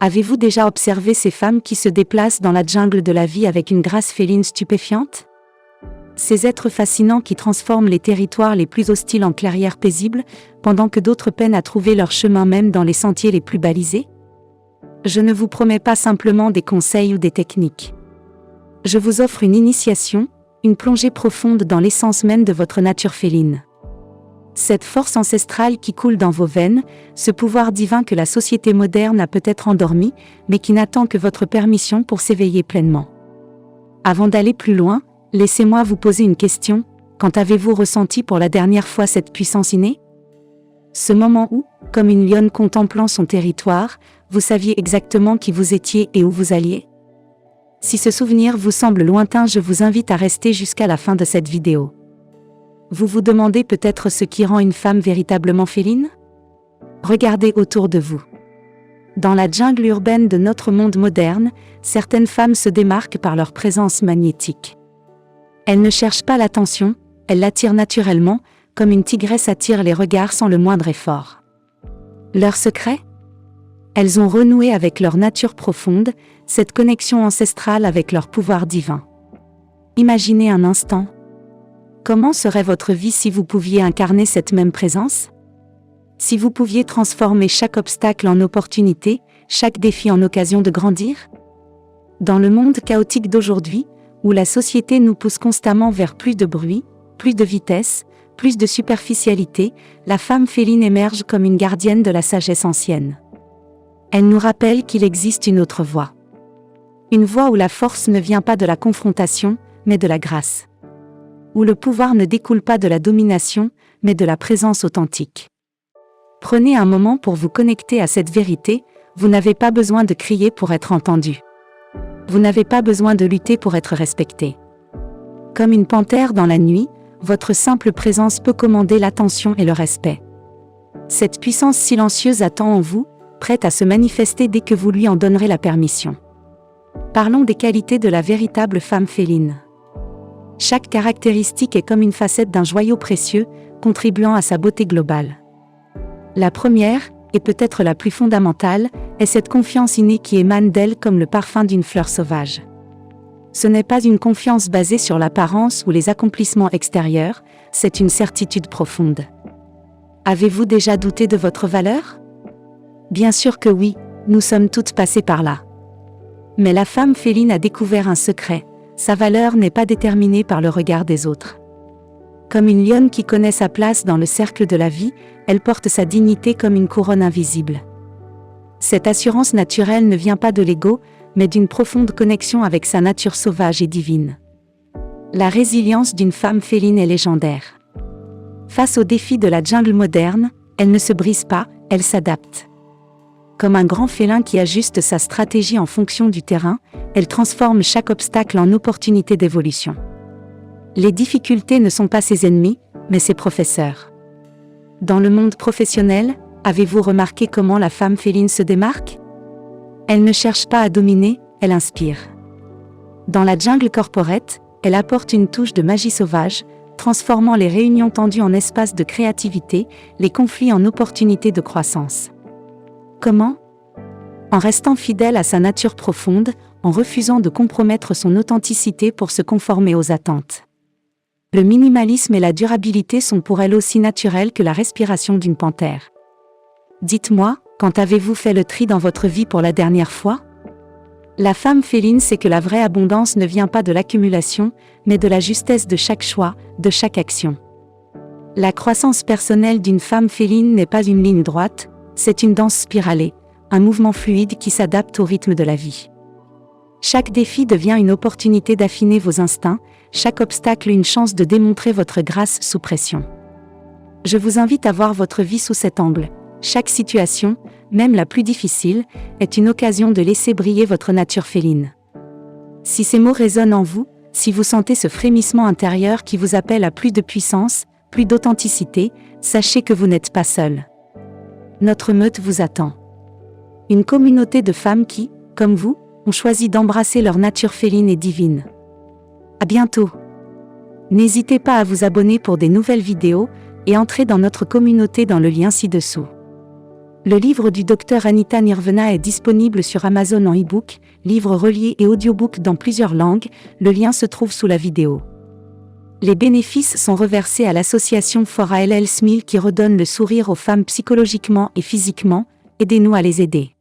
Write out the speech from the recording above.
Avez-vous déjà observé ces femmes qui se déplacent dans la jungle de la vie avec une grâce féline stupéfiante? Ces êtres fascinants qui transforment les territoires les plus hostiles en clairières paisibles, pendant que d'autres peinent à trouver leur chemin même dans les sentiers les plus balisés? Je ne vous promets pas simplement des conseils ou des techniques. Je vous offre une initiation, une plongée profonde dans l'essence même de votre nature féline. Cette force ancestrale qui coule dans vos veines, ce pouvoir divin que la société moderne a peut-être endormi, mais qui n'attend que votre permission pour s'éveiller pleinement. Avant d'aller plus loin, laissez-moi vous poser une question. Quand avez-vous ressenti pour la dernière fois cette puissance innée? Ce moment où, comme une lionne contemplant son territoire, vous saviez exactement qui vous étiez et où vous alliez? Si ce souvenir vous semble lointain, je vous invite à rester jusqu'à la fin de cette vidéo. Vous vous demandez peut-être ce qui rend une femme véritablement féline? Regardez autour de vous. Dans la jungle urbaine de notre monde moderne, certaines femmes se démarquent par leur présence magnétique. Elles ne cherchent pas l'attention, elles l'attirent naturellement, comme une tigresse attire les regards sans le moindre effort. Leur secret? Elles ont renoué avec leur nature profonde, cette connexion ancestrale avec leur pouvoir divin. Imaginez un instant. Comment serait votre vie si vous pouviez incarner cette même présence? Si vous pouviez transformer chaque obstacle en opportunité, chaque défi en occasion de grandir? Dans le monde chaotique d'aujourd'hui, où la société nous pousse constamment vers plus de bruit, plus de vitesse, plus de superficialité, la femme féline émerge comme une gardienne de la sagesse ancienne. Elle nous rappelle qu'il existe une autre voie. Une voie où la force ne vient pas de la confrontation, mais de la grâce. Où le pouvoir ne découle pas de la domination, mais de la présence authentique. Prenez un moment pour vous connecter à cette vérité, vous n'avez pas besoin de crier pour être entendu. Vous n'avez pas besoin de lutter pour être respecté. Comme une panthère dans la nuit, votre simple présence peut commander l'attention et le respect. Cette puissance silencieuse attend en vous, prête à se manifester dès que vous lui en donnerez la permission. Parlons des qualités de la véritable femme féline. Chaque caractéristique est comme une facette d'un joyau précieux, contribuant à sa beauté globale. La première, et peut-être la plus fondamentale, est cette confiance innée qui émane d'elle comme le parfum d'une fleur sauvage. Ce n'est pas une confiance basée sur l'apparence ou les accomplissements extérieurs, c'est une certitude profonde. Avez-vous déjà douté de votre valeur? Bien sûr que oui, nous sommes toutes passées par là. Mais la femme féline a découvert un secret. Sa valeur n'est pas déterminée par le regard des autres. Comme une lionne qui connaît sa place dans le cercle de la vie, elle porte sa dignité comme une couronne invisible. Cette assurance naturelle ne vient pas de l'ego, mais d'une profonde connexion avec sa nature sauvage et divine. La résilience d'une femme féline est légendaire. Face aux défis de la jungle moderne, elle ne se brise pas, elle s'adapte. Comme un grand félin qui ajuste sa stratégie en fonction du terrain, elle transforme chaque obstacle en opportunité d'évolution. Les difficultés ne sont pas ses ennemis, mais ses professeurs. Dans le monde professionnel, avez-vous remarqué comment la femme féline se démarque? Elle ne cherche pas à dominer, elle inspire. Dans la jungle corporate, elle apporte une touche de magie sauvage, transformant les réunions tendues en espaces de créativité, les conflits en opportunités de croissance. Comment? En restant fidèle à sa nature profonde, en refusant de compromettre son authenticité pour se conformer aux attentes. Le minimalisme et la durabilité sont pour elle aussi naturels que la respiration d'une panthère. Dites-moi, quand avez-vous fait le tri dans votre vie pour la dernière fois? La femme féline sait que la vraie abondance ne vient pas de l'accumulation, mais de la justesse de chaque choix, de chaque action. La croissance personnelle d'une femme féline n'est pas une ligne droite, c'est une danse spiralée, un mouvement fluide qui s'adapte au rythme de la vie. Chaque défi devient une opportunité d'affiner vos instincts, chaque obstacle une chance de démontrer votre grâce sous pression. Je vous invite à voir votre vie sous cet angle. Chaque situation, même la plus difficile, est une occasion de laisser briller votre nature féline. Si ces mots résonnent en vous, si vous sentez ce frémissement intérieur qui vous appelle à plus de puissance, plus d'authenticité, sachez que vous n'êtes pas seul. Notre meute vous attend. Une communauté de femmes qui, comme vous, ont choisi d'embrasser leur nature féline et divine. À bientôt. N'hésitez pas à vous abonner pour des nouvelles vidéos et entrez dans notre communauté dans le lien ci-dessous. Le livre du Dr Anita Nirvana est disponible sur Amazon en e-book, livre relié et audiobook dans plusieurs langues, le lien se trouve sous la vidéo. Les bénéfices sont reversés à l'association For a LL Smile qui redonne le sourire aux femmes psychologiquement et physiquement, aidez-nous à les aider.